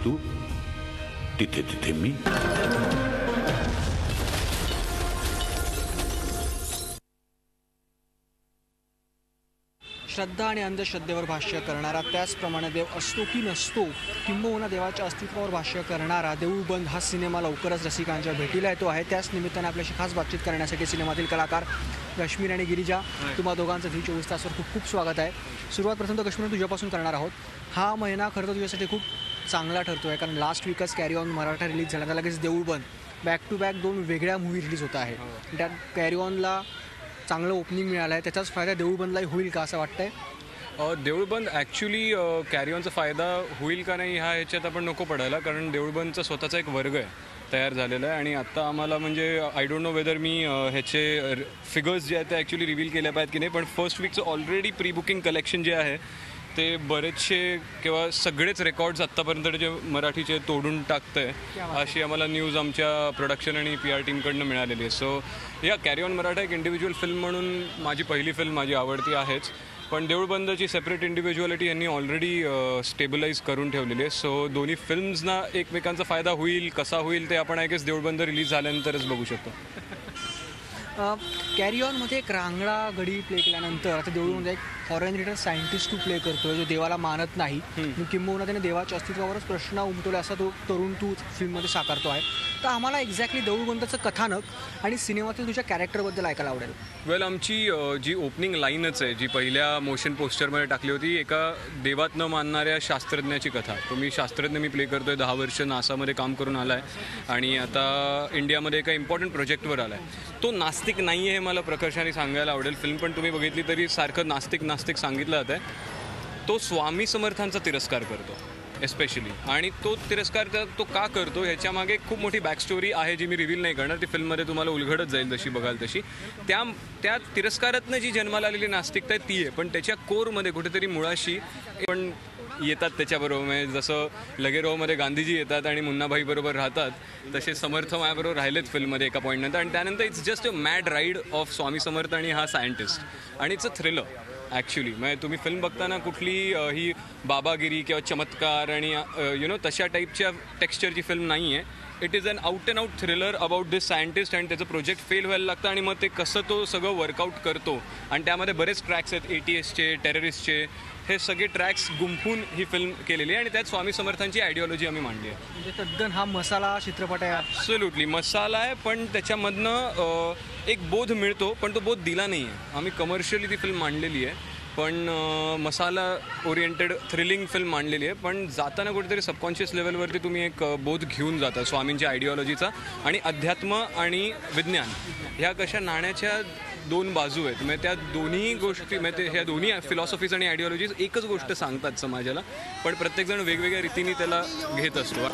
तू, तिथे तिथे मी. श्रद्धा आणि अंधश्रद्धेवर भाष्य करणारा, त्याचप्रमाणे देव असतो की नसतो किंबहुना देवाच्या अस्तित्वावर भाष्य करणारा देऊळबंद हा सिनेमा लवकरच रसिकांच्या भेटीला येतो आहे. त्याच निमित्ताने आपल्याशी खास बातचीत करण्यासाठी सिनेमातील कलाकार कश्मीर आणि गिरिजा, तुम्हा दोघांचं झी 24 तासवर खूप खूप स्वागत आहे. सुरुवात प्रथम तर कश्मीर तुझ्यापासून करणार आहोत. हा महिना खरं तर तुझ्यासाठी खूप चांगला ठरतो आहे, कारण लास्ट वीकच कॅरी ऑन मराठा रिलीज झाला, त्या लगेच देऊळबंद, बॅक टू बॅक 2 वेगळ्या मूवी रिलीज होत आहे. त्यात कॅरी ऑनला चांगलं ओपनिंग मिळालं आहे, त्याचाच फायदा देऊळबंदलाही होईल का असं वाटतंय? देऊळबंद ॲक्च्युली कॅरी ऑनचा फायदा होईल का नाही ह्याच्यात आपण नको पडायला, कारण देऊळबंदचा स्वतःचा एक वर्ग आहे तयार झालेला आहे. आणि आत्ता आम्हाला म्हणजे आय डोंट नो वेदर मी ह्याचे फिगर्स जे आहेत ते ॲक्च्युली रिव्हील केल्या पाहिजेत की नाही, पण फर्स्ट वीकचं ऑलरेडी प्री बुकिंग कलेक्शन जे आहे ते बरेचसे किंवा सगळेच रेकॉर्ड्स आत्तापर्यंत जे मराठीचे तोडून टाकतं आहे अशी आम्हाला न्यूज आमच्या प्रोडक्शन आणि PR टीमकडनं मिळालेली आहे. सो या कॅरी ऑन मराठा एक इंडिव्हिज्युअल फिल्म म्हणून माझी पहिली फिल्म, माझी आवडती आहेच, पण देऊळबंदची सेपरेट इंडिव्हिज्युअलिटी यांनी ऑलरेडी स्टेबलाइज करून ठेवलेली आहे. सो दोन्ही फिल्म्सना एकमेकांचा फायदा होईल कसा होईल ते आपण आय गेस देऊळबंद रिलीज झाल्यानंतरच बघू शकतो. कॅरी ऑनमध्ये एक रांगडा गडी प्ले केल्यानंतर आता देऊळमध्ये एक फॉरेन रिटर्न सायंटिस्ट तू प्ले करतोय जो देवाला मानत नाही, किंबहुना त्याने देवाच्या अस्तित्वावरच प्रश्न उमटवले असा तो तरुण तू फिल्ममध्ये साकारतो आहे. तर आम्हाला एक्झॅक्टली देऊळबंदचं कथानक आणि सिनेमातील तुझ्या कॅरेक्टरबद्दल ऐकायला आवडेल. वेल, आमची जी ओपनिंग लाईनच आहे जी पहिल्या मोशन पोस्टरमध्ये टाकली होती, एका देवात न मानणाऱ्या शास्त्रज्ञाची कथा. तो मी शास्त्रज्ञ मी प्ले करतोय, 10 वर्ष नासामध्ये काम करून आला आहे आणि आता इंडियामध्ये एका इम्पॉर्टंट प्रोजेक्टवर आला आहे. तो नास्तिक नाही आहे हे मला प्रकर्षाने सांगायला आवडेल. फिल्म पण तुम्ही बघितली तरी सारखं नास्तिक नास्तिक सांगितलं जातं आहे. तो स्वामी समर्थांचा तिरस्कार करतो एस्पेशली, आणि तो तिरस्कार तो का करतो ह्याच्यामागे खूप मोठी बॅकस्टोरी आहे जी मी रिव्हील नाही करणार. ती फिल्ममध्ये तुम्हाला उलगडत जाईल जशी बघाल तशी. त्या तिरस्कारातनं जी जन्माला आलेली नास्तिकता आहे ती आहे, पण त्याच्या कोरमध्ये कुठेतरी मुळाशी पण येतात त्याच्याबरोबर. म्हणजे जसं लगेरोमध्ये गांधीजी येतात आणि मुन्नाभाईबरोबर राहतात, तसे समर्थ माझ्याबरोबर राहिलेत फिल्ममध्ये एका पॉईंटनंतर. आणि त्यानंतर it's just a mad ride of Swami Samarth आणि हा सायंटिस्ट, आणि इट्स अ थ्रिलर ॲक्च्युली. म्हणजे तुम्ही फिल्म बघताना कुठली ही बाबागिरी किंवा चमत्कार आणि तशा टाईपच्या टेक्स्चरची फिल्म नाही आहे. It is an out and out thriller about this scientist, आणि त्याचं प्रोजेक्ट फेल व्हायला लागतं आणि मग ते कसं तो सगळं वर्कआउट करतो. आणि त्यामध्ये बरेच ट्रॅक्स आहेत, ATSचे, टेररिस्टचे, हे सगळे ट्रॅक्स गुंफून ही फिल्म केलेली आहे. आणि त्यात स्वामी समर्थांची आयडिओलॉजी आम्ही मांडली आहे. म्हणजे तद्दन हा मसाला चित्रपट आहे. ॲब्सोल्युटली मसाला आहे, पण त्याच्यामधनं एक बोध मिळतो, पण तो बोध दिला नाही आहे. आम्ही कमर्शियली ती फिल्म मांडलेली आहे, पण मसाला ओरिएंटेड थ्रिलिंग फिल्म मांडलेली आहे. पण जाताना कुठेतरी सबकॉन्शियस लेवलवरती तुम्ही एक बोध घेऊन जाता स्वामींच्या आयडिओलॉजीचा. आणि अध्यात्म आणि विज्ञान ह्या कशा नाण्याच्या 2 बाजू आहेत. म्हणजे त्या दोन्ही गोष्टी, म्हणजे ह्या दोन्ही फिलॉसॉफीज आणि आयडिओलॉजीज एकच गोष्ट सांगतात समाजाला, पण प्रत्येकजण वेगवेगळ्या रीतीने त्याला घेत असतो.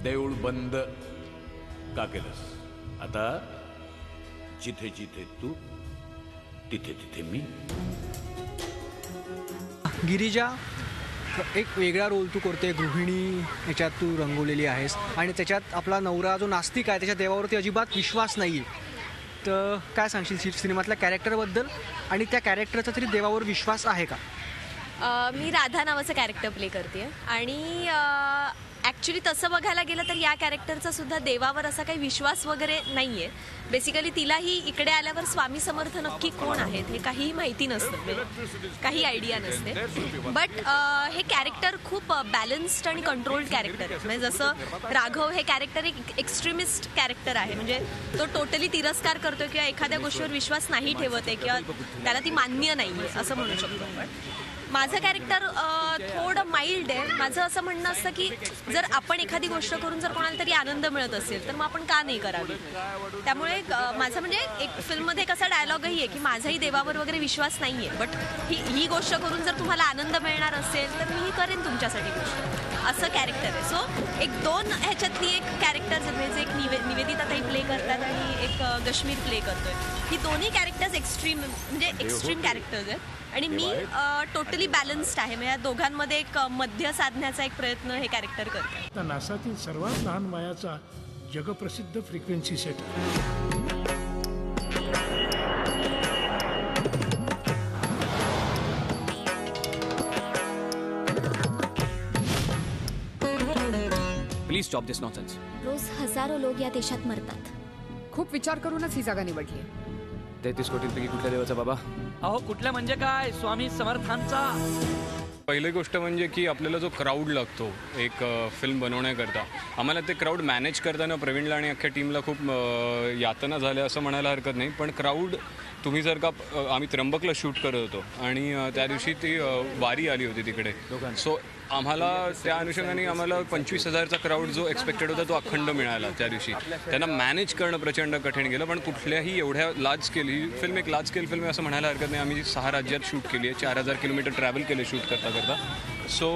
देऊळ बंद का केलंस? आता जिथे जिथे तू, तिथे तिथे मी. गिरिजा, एक वेगळा रोल तू करते, गृहिणी ह्याच्यात तू रंगवलेली आहेस, आणि त्याच्यात आपला नवरा जो नास्तिक आहे त्याच्या देवावरती अजिबात विश्वास नाही आहे. तर काय सांगशील सिनेमातल्या कॅरेक्टरबद्दल, आणि त्या कॅरेक्टरचा तरी देवावर विश्वास आहे का? मी राधा नावाचं कॅरेक्टर प्ले करते, आणि ॲक्च्युली तसं बघायला गेलं तर या कॅरेक्टरचा सुद्धा देवावर असा काही विश्वास वगैरे नाही आहे. बेसिकली तिलाही इकडे आल्यावर स्वामी समर्थ नक्की कोण आहेत हे काहीही माहिती नसतं, काही आयडिया नसते. बट हे कॅरेक्टर खूप बॅलन्स्ड आणि कंट्रोल्ड कॅरेक्टर आहे. म्हणजे जसं राघव हे कॅरेक्टर एक एक्स्ट्रीमिस्ट कॅरेक्टर आहे, म्हणजे तो टोटली तिरस्कार करतो किंवा एखाद्या गोष्टीवर विश्वास नाही ठेवत आहे किंवा त्याला ती मान्य नाही आहे असं म्हणू शकतो आपण. माझं कॅरेक्टर थोडं माइल्ड आहे. माझं असं म्हणणं असतं की जर आपण एखादी गोष्ट करून जर कोणाला तरी आनंद मिळत असेल तर मग आपण का नाही करावी. त्यामुळे माझं म्हणजे एक फिल्ममध्ये कसा डायलॉगही आहे की माझाही देवावर वगैरे विश्वास नाही आहे, बट ही गोष्ट करून जर तुम्हाला आनंद मिळणार असेल तर मीही करेन तुमच्यासाठी गोष्ट. असं कॅरेक्टर आहे. सो एक 2 ह्याच्यातली एक कॅरेक्टर म्हणजे एक निवेदिता ताई प्ले करतात आणि एक गश्मीर प्ले करतोय. ही दोन्ही कॅरेक्टर्स एक्स्ट्रीम म्हणजे एक्स्ट्रीम कॅरेक्टर्स आहेत आणि मी टोटली बॅलन्स्ड आहे. म्हणजे या दोघांमध्ये एक मध्य साधण्याचा एक प्रयत्न हे कॅरेक्टर करते. नासातील सर्वात लहान वयाचा जगप्रसिद्ध frequency setter. Please stop this nonsense. रोज हजारो लोक या देशात मरतात. खूप विचार करूनच ही जागा निवडली. 33 कोटींपैकी कुठल्या देवाचा बाबा? अहो कुठल्या म्हणजे काय, स्वामी समर्थांचा. पहिली गोष्ट म्हणजे की आपल्याला जो क्राऊड लागतो एक फिल्म बनवण्याकरता, आम्हाला ते क्राऊड मॅनेज करताना प्रवीणला आणि अख्ख्या टीमला खूप यातना झाल्या असं म्हणायला हरकत नाही. पण क्राऊड तुम्ही जर का आम्ही त्र्यंबकला शूट करत होतो आणि त्या दिवशी ती वारी आली होती तिकडे. सो आम्हाला त्या अनुषंगाने आम्हाला 25,000चा क्राऊड जो एक्सपेक्टेड होता तो अखंड मिळाला त्या दिवशी. त्यांना मॅनेज करणं प्रचंड कठीण गेलं. पण कुठल्याही एवढ्या लार्ज स्केल, ही फिल्म एक लार्ज स्केल फिल्म आहे असं म्हणायला हरकत नाही. आम्ही 6 राज्यात शूट केली आहे, 4,000 किलोमीटर ट्रॅव्हल केले शूट करता करता. सो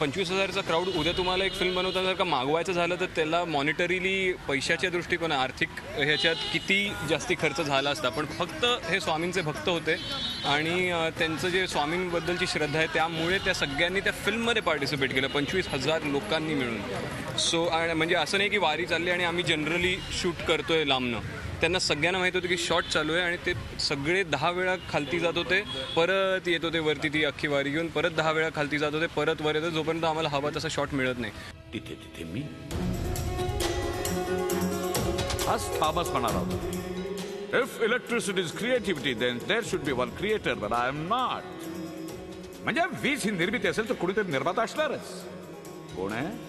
25,000चा क्राऊड उद्या तुम्हाला एक फिल्म बनवताना जर का मागवायचं झालं तर त्याला मॉनिटरीली पैशाच्या दृष्टिकोन आर्थिक ह्याच्यात किती जास्ती खर्च झाला असता. पण फक्त हे स्वामींचे भक्त होते आणि त्यांचं जे स्वामींबद्दलची श्रद्धा आहे त्यामुळे त्या सगळ्यांनी त्या फिल्ममध्ये पार्टिसिपेट केलं 25,000 लोकांनी मिळून. सो म्हणजे असं नाही की वारी चालली आणि आम्ही जनरली शूट करतोय लांबनं. त्यांना सगळ्यांना माहीत होतं की शॉट चालू आहे आणि ते सगळे 10 वेळा खालती जात होते, परत येत होते वरती ती अख्खी वारी घेऊन, परत 10 वेळा खालती जात होते, परत वर येतो, जोपर्यंत आम्हाला हवा तसा शॉट मिळत नाही. तिथे तिथे मी हाच थॉमस म्हणाला होता, if electricity is creativity then there should be one creator, but I am not. म्हणजे वीज ही निर्मिती असेल तर कुणीतरी निर्माता असणारच. कोण आहे?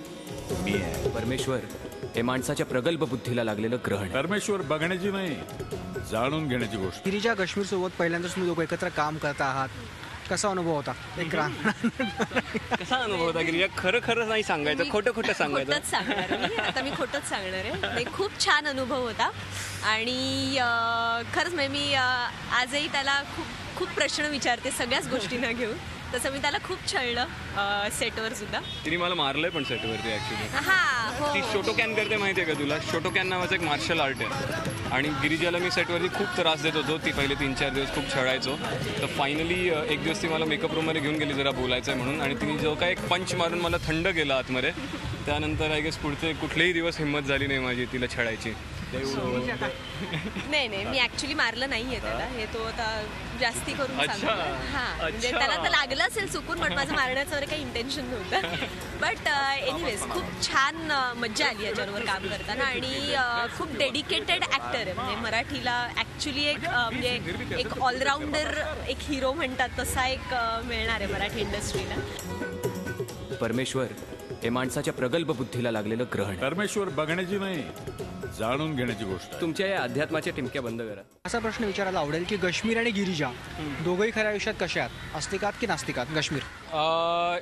मी आहे. परमेश्वर हे माणसाच्या प्रगल्भ बुद्धीला लागलेलं ग्रहण. परमेश्वर बघण्याची नाही, जाणून घेण्याची गोष्ट. गिरिजा गश्मीर सोबत पहिल्यांदाच तुम्ही दोघं एकत्र काम करता आहात. कसा अनुभव होता? एक कसा अनुभव होता गिरिजा? खरं नाही सांगायचं, खोटं सांगायचं. खोटंच सांगणार मी आता, मी खोटंच सांगणार आहे. नाही, खूप छान अनुभव होता आणि खरंच म्हणजे मी आजही त्याला खूप प्रश्न विचारते सगळ्याच गोष्टींना घेऊन. तसं मी त्याला खूप छळलं सेटवर सुद्धा. तिने मला मारलंय पण सेटवरती ऍक्च्युली. हा, ती शोटोकॅन करते माहिती आहे का तुला? शोटोकॅन नावाचं एक मार्शल आर्ट आहे आणि गिरिजाला मी सेटवरती खूप त्रास देत होतो. ती पहिले 3-4 दिवस खूप छळायचो. तर फायनली एक दिवस ती मला मेकअप रूममध्ये घेऊन गेली जरा बोलायचं आहे म्हणून, आणि तिने जो काय एक पंच मारून मला थंड केला आतमध्ये. त्यानंतर आय गेस पुढचे कुठलेही दिवस हिंमत झाली नाही माझी तिला छळायची. नाही मी ऍक्च्युली मारलं नाहीये त्याला, हे तो आता जास्ती करून सांगतो. हा म्हणजे त्याला तर लागलं असेल चुकून, पण माझं मारण्याचं वगैरे काही इंटेन्शन नव्हतं. बट एनिवेज खूप छान मज्जा आली याच्यावर काम करताना आणि खूप डेडिकेटेड ऍक्टर आहे. म्हणजे मराठीला ऍक्च्युली एक म्हणजे एक ऑलराऊंडर एक हिरो म्हणतात तसा एक मिळणार आहे मराठी इंडस्ट्रीला. परमेश्वर हे माणसाच्या प्रगल्भ बुद्धीला लागलेलं ग्रहण. परमेश्वर बघण्याची नाही, जाणून घेण्याची गोष्ट. तुमच्या या अध्यात्माच्या टिमक्या बंद करा. असा प्रश्न विचारायला आवडेल की गश्मीर आणि गिरिजा दोघंही खऱ्या आयुष्यात कसे आहात? आस्तिकात की नास्तिकात? Gashmeer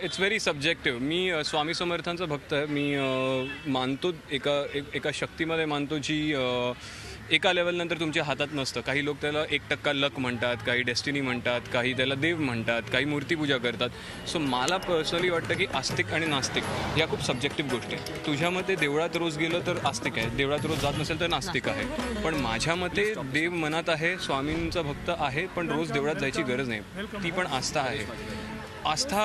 it's very subjective. मी स्वामी समर्थांचा भक्त आहे. मी मानतो एका शक्तीमध्ये मानतो जी एका लेवलनंतर तुमच्या हातात नसतं. काही लोक त्याला 1% लक म्हणतात, काही डेस्टिनी म्हणतात, काही त्याला देव म्हणतात, काही मूर्तीपूजा करतात. सो मला पर्सनली वाटतं की आस्तिक आणि नास्तिक या खूप सब्जेक्टिव्ह गोष्टी आहेत. तुझ्या मते देवळात रोज गेलं तर आस्तिक आहे, देवळात रोज जात नसेल तर नास्तिक आहे. पण माझ्या मते देव मनात आहे, स्वामींचा भक्त आहे, पण रोज देवळात जायची गरज नाही. ती पण आस्था आहे. आस्था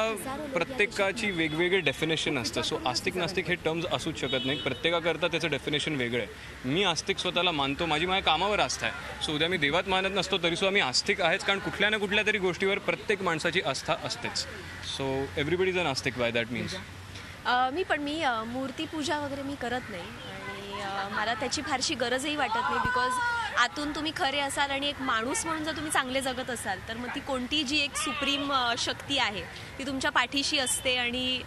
प्रत्येकाची वेगवेगळे डेफिनेशन असतं. सो आस्तिक नास्तिक हे टर्म्स असूच शकत नाही. प्रत्येकाकरता त्याचं डेफिनेशन वेगळं आहे. मी आस्तिक स्वतःला मानतो, माझी माझ्या कामावर आस्था आहे. सो उद्या मी देवात मानत नसतो तरीसुद्धा मी आस्तिक आहेच, कारण कुठल्या ना कुठल्या तरी गोष्टीवर प्रत्येक माणसाची आस्था असतेच. सो एव्हरीबडी इज अन आस्तिक बाय दॅट मीन्स. मी मूर्तीपूजा वगैरे मी करत नाही आणि मला त्याची फारशी गरजही वाटत नाही. बिकॉज आतून तुम्ही खरे असाल आणि एक माणूस म्हणून जर तुम्ही चांगले जगत असाल तर मग ती कोणती जी एक सुप्रीम शक्ती आहे ती तुमच्या पाठीशी असते आणि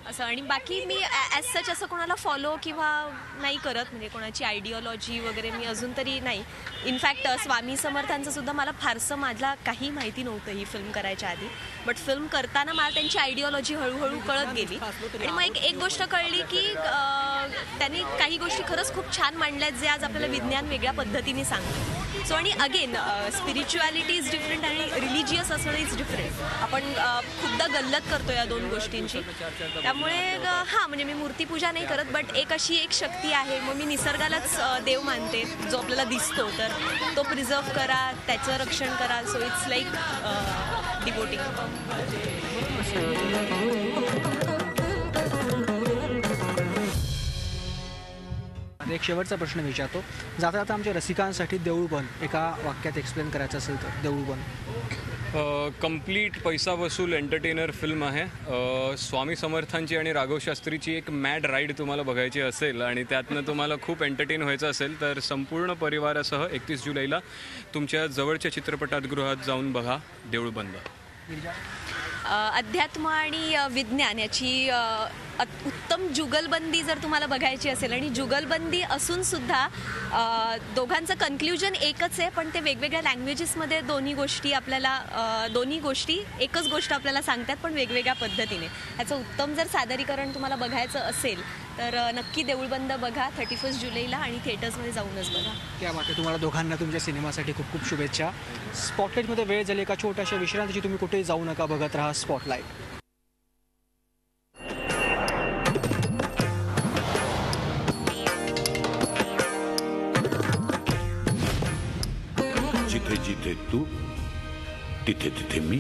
असं. आणि बाकी मी ॲज सच असं कोणाला फॉलो किंवा नाही करत, म्हणजे कोणाची आयडिओलॉजी वगैरे मी अजून तरी नाही. इनफॅक्ट स्वामी समर्थांचं सुद्धा मला फारसं माझ्या काही माहिती नव्हतं ही फिल्म करायच्या आधी. बट फिल्म करताना मला त्यांची आयडिओलॉजी हळूहळू कळत गेली आणि मग एक गोष्ट कळली की त्यांनी काही गोष्टी खरंच खूप छान मांडल्यात जे आज आपल्याला विज्ञान वेगळ्या पद्धतीने सांगतं. सो आणि अगेन स्पिरिच्युअलिटी इज डिफरंट आणि रिलिजियस असणं इज डिफरंट. आपण खूपदा गल्लत करतो या दोन गोष्टींची. त्यामुळे हां, म्हणजे मी मूर्तीपूजा नाही करत, बट एक अशी एक शक्ती आहे. मग मी निसर्गालाच देव मानते जो आपल्याला दिसतो, तर तो प्रिझर्व करा, त्याचं रक्षण करा. So it's like devoting. एक शेवटचा प्रश्न विचारतो. जाता जाता आमच्या रसिकांसाठी देऊळ बंद एका वाक्यात एक्सप्लेन करायचं असेल तर देऊळ बंद. कम्प्लीट पैसा वसूल एंटरटेनर फिल्म आहे. स्वामी समर्थांची आणि राघव शास्त्रीची एक मॅड राईड तुम्हाला बघायची असेल आणि त्यातनं तुम्हाला खूप एंटरटेन व्हायचं असेल तर संपूर्ण परिवारासह 31 जुलैला तुमच्या जवळच्या चित्रपटगृहात जाऊन बघा देऊळ बंद. अध्यात्म आणि विज्ञान याची उत्तम जुगलबंदी जर तुम्हाला बघायची असेल, आणि जुगलबंदी असून सुद्धा दोघांचं कन्क्ल्युजन एकच आहे, पण ते वेगवेगळ्या लँग्वेजेसमध्ये दोन्ही गोष्टी एकच गोष्ट आपल्याला सांगतात पण वेगवेगळ्या पद्धतीने. ह्याचं उत्तम जर सादरीकरण तुम्हाला बघायचं असेल तर नक्की देऊळबंद बघा 31 जुलैला आणि थिएटर्समध्ये जाऊनच बघा. त्या वाटतं तुम्हाला दोघांना तुमच्या सिनेमासाठी खूप खूप शुभेच्छा. स्पॉटलाईटमध्ये वेळ झाली एका छोट्याशा विश्रांतीची. तुम्ही कुठेही जाऊ नका, बघत राहा स्पॉटलाईट. जिथे जिथे तू तिथे तिथे मी.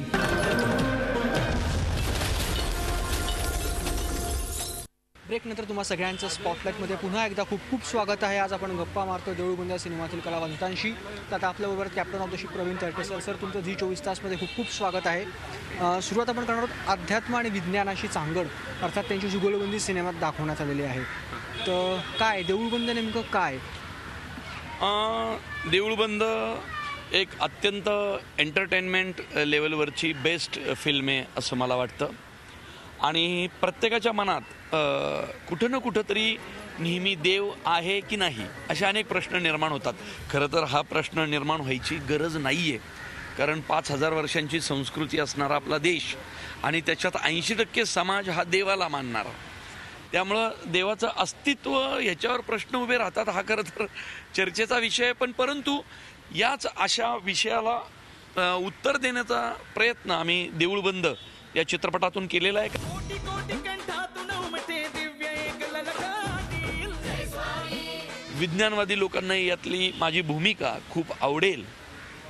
ब्रेकनंतर तुम्हा सगळ्यांचं स्पॉटलाईटमध्ये पुन्हा एकदा खूप खूप स्वागत आहे. आज आपण गप्पा मारतो देऊळबंद या सिनेमातील कलावंतांशी. तर आता आपल्याबरोबर captain of the ship Praveen Tarte sir, तुमचं झी 24 तासमध्ये खूप खूप स्वागत आहे. सुरुवात आपण करणार आहोत अध्यात्म आणि विज्ञानाशी सांगड, अर्थात त्यांची जुगलबंदी सिनेमात दाखवण्यात आलेली आहे. तर काय देऊळबंद नेमकं काय? देऊळबंद एक अत्यंत एंटरटेनमेंट लेवलवरची बेस्ट फिल्म आहे असं मला वाटतं. आणि प्रत्येकाच्या मनात कुठं ना कुठं तरी नेहमी देव आहे की नाही असे अनेक प्रश्न निर्माण होतात. खरं तर हा प्रश्न निर्माण व्हायची गरज नाही आहे, कारण 5000 वर्षांची संस्कृती असणारा आपला देश आणि त्याच्यात 80% समाज हा देवाला मानणारा. त्यामुळं देवाचं अस्तित्व ह्याच्यावर प्रश्न उभे राहतात. हा खरं तर चर्चेचा विषय आहे, पण परंतु याच अशा विषयाला उत्तर देण्याचा प्रयत्न आम्ही देऊळबंद या चित्रपटातून केलेला आहे. विज्ञानवादी लोकांना यातली माझी भूमिका खूप आवडेल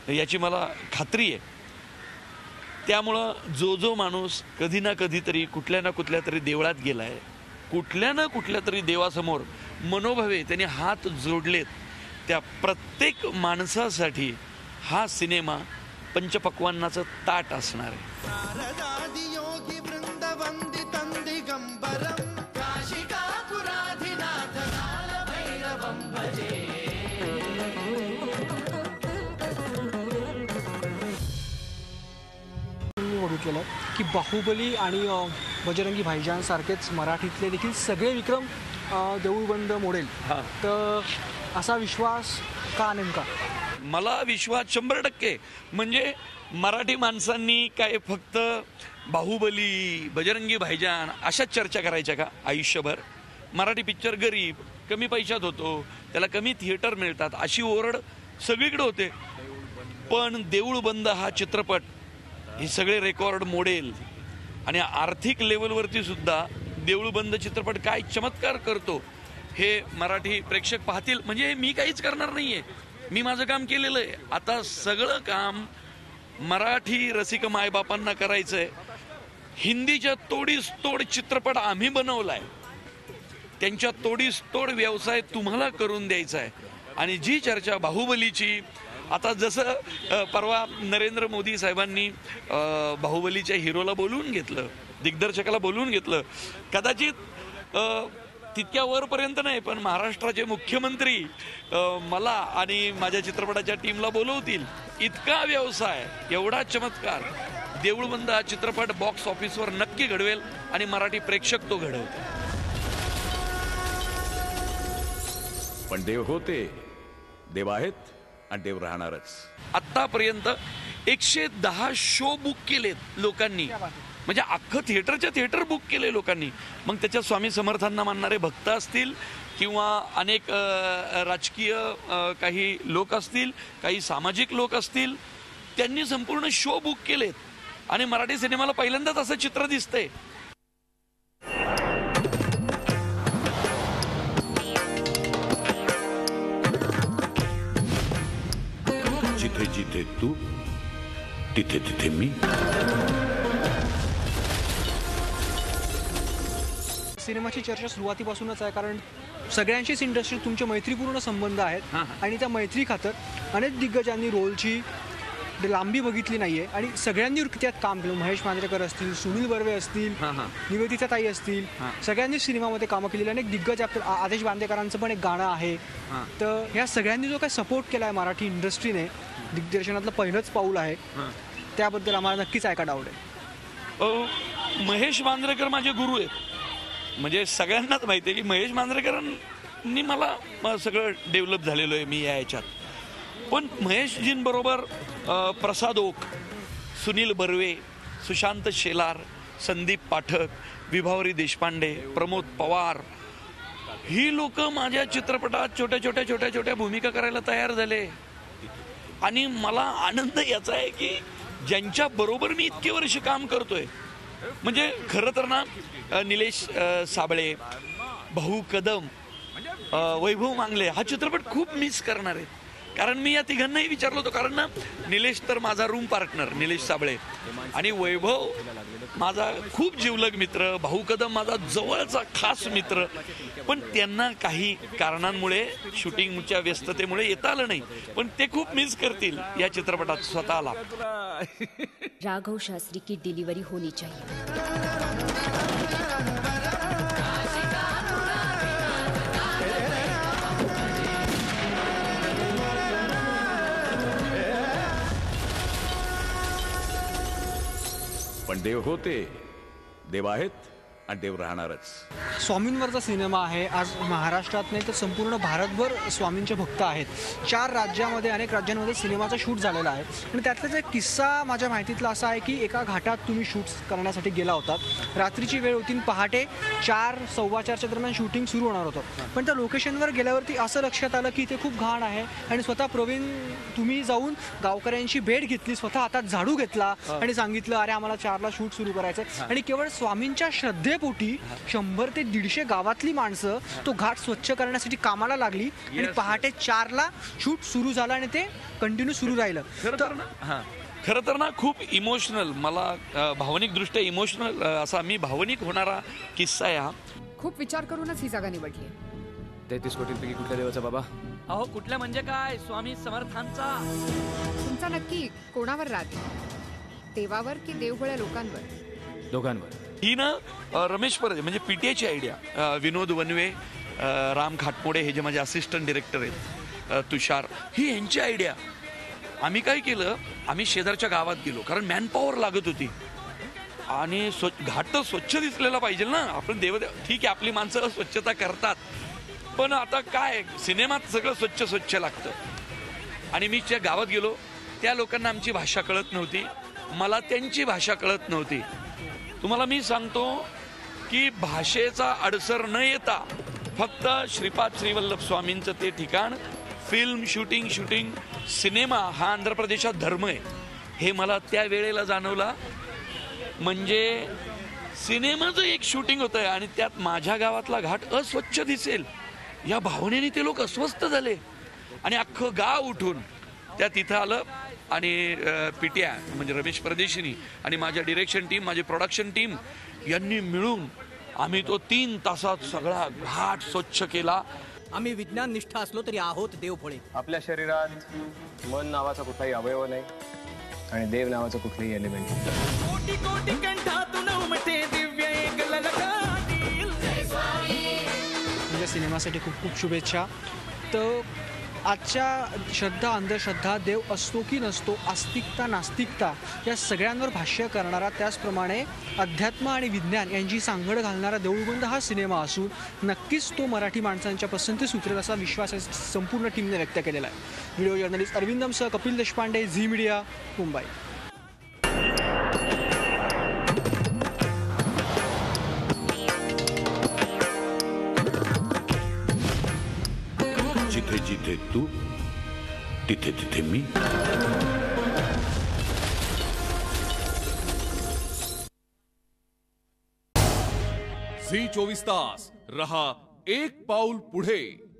याची मला खात्री आहे. त्यामुळं जो माणूस कधी ना कधीतरी कुठल्या ना कुठल्या तरी देवळात गेलाय, कुठल्या ना कुठल्या तरी देवासमोर मनोभावे त्यांनी हात जोडलेत, त्या प्रत्येक माणसासाठी हा सिनेमा पंचपक्वान्नाचं ताट असणार आहे. केलं की बाहुबली आणि बजरंगी भाईजान सारखेच मराठीतले देखील सगळे विक्रम देऊळबंद मोडेल. तर असा विश्वास का नेमका? मला विश्वास 100%. म्हणजे मराठी माणसांनी काय फक्त बाहुबली बजरंगी भाईजान अशाच चर्चा करायच्या का आयुष्यभर? मराठी पिक्चर गरीब, कमी पैशात होतो, त्याला कमी थिएटर मिळतात अशी ओरड सगळीकडे होते. पण देऊळबंद हा चित्रपट हे सगळे रेकॉर्ड मोडेल. आणि आर्थिक लेवलवरती सुद्धा देऊळबंद चित्रपट काय चमत्कार करतो हे मराठी प्रेक्षक पाहतील. म्हणजे मी काहीच करणार नाहीये, मी माझं काम केलेलं आहे. आता सगळं काम मराठी रसिक मायबापांना करायचंय. हिंदीच्या तोडीस तोड चित्रपट आम्ही बनवलाय, त्यांच्या तोडीस तोड व्यवसाय तुम्हाला करून द्यायचा आहे. आणि जी चर्चा बाहुबलीची, आता जसं परवा नरेंद्र मोदी साहेबांनी बाहुबलीच्या हिरोला बोलवून घेतलं, दिग्दर्शकाला बोलवून घेतलं, कदाचित तितक्या वरपर्यंत नाही पण महाराष्ट्राचे मुख्यमंत्री मला आणि माझ्या चित्रपटाच्या टीमला बोलवतील इतका व्यवसाय, एवढा चमत्कार देऊळबंद हा चित्रपट बॉक्स ऑफिसवर नक्की घडवेल आणि मराठी प्रेक्षक तो घडवतील. पण देव होते, देव आहेत आणि देव राहणारच. आतापर्यंत 110 शो बुक केलेत लोकांनी. म्हणजे अख्खं थिएटरच्या थिएटर बुक केले लोकांनी. मग त्याच्यात स्वामी समर्थांना मानणारे भक्त असतील किंवा अनेक राजकीय काही लोक असतील, काही सामाजिक लोक असतील, त्यांनी संपूर्ण शो बुक केलेत आणि मराठी सिनेमाला पहिल्यांदाच असं चित्र दिसतंय. जिथे जिथे तू तिथे तिथे मी. सिनेमाची चर्चा सुरुवातीपासूनच आहे, कारण सगळ्यांशीच इंडस्ट्रीत तुमचे मैत्रीपूर्ण संबंध आहेत आणि त्या मैत्री खातर अनेक दिग्गजांनी रोलची लांबी बघितली नाहीये आणि सगळ्यांनी त्यात काम केलं. महेश मांजरेकर असतील, सुनील बर्वे असतील, निवेदिता ताई असतील, सगळ्यांनी सिनेमामध्ये कामं केलेली. अनेक दिग्गज आदेश बांदेकरांचं पण एक गाणं आहे. तर ह्या सगळ्यांनी जो काही सपोर्ट केला आहे मराठी इंडस्ट्रीने, दिग्दर्शनातलं पहिलंच पाऊल आहे, त्याबद्दल आम्हाला नक्कीच ऐकायला आवडेल. महेश मांजरेकर माझे गुरु आहेत. म्हणजे सगळ्यांनाच माहिती आहे की महेश मांजरेकरांनी मला सगळं डेव्हलप झालेलं आहे मी या याच्यात. पण महेशजींबरोबर प्रसाद ओक, सुनील बर्वे, सुशांत शेलार, संदीप पाठक, विभावरी देशपांडे, प्रमोद पवार, ही लोक माझ्या चित्रपटात छोट्या छोट्या भूमिका करायला तयार झाले. आणि मला आनंद याचा आहे की ज्यांच्या बरोबर मी इतके वर्ष काम करतोय, म्हणजे खरं तर ना निलेश साबळे, भाऊ कदम, वैभव मांगले हा चित्रपट खूप मिस करणार आहे. कारण मी या तिघांनाही विचारलं होतं, कारण ना निलेश तर माझा रूम पार्टनर निलेश साबळे आणि वैभव माझा खूप जिवलग मित्र, भाऊ कदम माझा जवळचा खास मित्र, पण त्यांना काही कारणांमुळे शूटिंगच्या व्यस्ततेमुळे येता आलं नाही. पण ते खूप मिस करतील या चित्रपटात स्वतःला. राघव शास्त्री की डिलीवरी होनी चाहिए. पण देव होते, देव आहेत आणि देव राहणारच. स्वामींवरचा सिनेमा आहे. आज महाराष्ट्रात नाही तर संपूर्ण भारतभर स्वामींचे भक्त आहेत. 4 राज्यामध्ये, अनेक राज्यांमध्ये सिनेमाचा शूट झालेला आहे. आणि त्यातलाच एक किस्सा माझ्या माहितीतला असा आहे की एका घाटात तुम्ही शूट करण्यासाठी गेला होतात. रात्रीची वेळ होती, पहाटे 4, 4:15च्या दरम्यान शूटिंग सुरू होणार होतं. पण त्या लोकेशनवर गेल्यावरती असं लक्षात आलं की ते खूप घाण आहे आणि स्वतः प्रवीण तुम्ही जाऊन गावकऱ्यांची भेट घेतली, स्वतः हातात झाडू घेतला आणि सांगितलं अरे आम्हाला 4ला शूट सुरू करायचं. आणि केवळ स्वामींच्या श्रद्धेपोटी 100 ते 150 गावातली माणसं तो घाट स्वच्छ करण्यासाठी कामाला लागली आणि पहाटे 4ला शूट सुरू झालं आणि ते कंटिन्यू सुरू राहिलं. खरं तर ना खूप इमोशनल, मला भावनिक दृष्ट्या इमोशनल असा मी भावनिक होणारा किस्सा आहे हा. खूप विचार करूनच ही जागा निवडली. 33 कोटींपैकी कुठल्या देवाचा बाबा? अहो कुठल्या म्हणजे काय, स्वामी समर्थांचा. तुमचा नक्की कोणावर राहते, देवावर की देवगुळ्या लोकांवर? दोघांवर. ही ना रमेश परजे म्हणजे पीटीआयची आयडिया, विनोद वनवे, राम खाटमोडे हे जे माझे असिस्टंट डिरेक्टर आहेत, तुषार, ही यांची आयडिया. आम्ही काय केलं, आम्ही शेजारच्या गावात गेलो कारण मॅनपॉवर लागत होती आणि घाट तर स्वच्छ दिसलेला पाहिजे ना. आपण ठीक आहे आपली माणसं स्वच्छता करतात, पण आता काय सिनेमात सगळं स्वच्छ लागतं. आणि मी त्या गावात गेलो, त्या लोकांना आमची भाषा कळत नव्हती, मला त्यांची भाषा कळत नव्हती. तुम्हाला मी सांगतो की भाषेचा अडसर न येता फक्त श्रीपाद श्रीवल्लभ स्वामींचं ते ठिकाण, फिल्म शूटिंग सिनेमा हा आंध्र प्रदेशात धर्म आहे हे मला त्या वेळेला जाणवलं. म्हणजे सिनेमाचं एक शूटिंग होत आहे आणि त्यात माझ्या गावातला घाट अस्वच्छ दिसेल या भावनेने ते लोक अस्वस्थ झाले आणि अख्खं गाव उठून त्या तिथं आलं. आणि पीटीआय म्हणजे रमेश परदेशीनी आणि माझ्या डिरेक्शन टीम, माझी प्रोडक्शन टीम यांनी मिळून आम्ही तो 3 तासात सगळा घाट स्वच्छ केला. आम्ही विज्ञान निष्ठा असलो तरी आहोत देवभोळे. आपल्या शरीरात मन नावाचा कुठलाही अवयव नाही आणि देव नावाचं कुठलंही एलिमेंट नाही. कोटी कंठातून उमटे दिव्य एक ललकारील. म्हणजे सिनेमासाठी खूप खूप शुभेच्छा. तर आजच्या श्रद्धा अंधश्रद्धा, देव असतो की नसतो, आस्तिकता नास्तिकता या सगळ्यांवर भाष्य करणारा, त्याचप्रमाणे अध्यात्म आणि विज्ञान यांची सांगड घालणारा देऊळबंद हा सिनेमा असून नक्कीच तो मराठी माणसांच्या पसंतीस उतरेल असा विश्वास संपूर्ण टीमने व्यक्त केलेला आहे. व्हिडिओ जर्नलिस्ट अरविंदमसह कपिल देशपांडे, झी मीडिया, मुंबई. जिथे जिथे तू तिथे तिथे मी. झी 24 तास रहा एक पाऊल पुढे.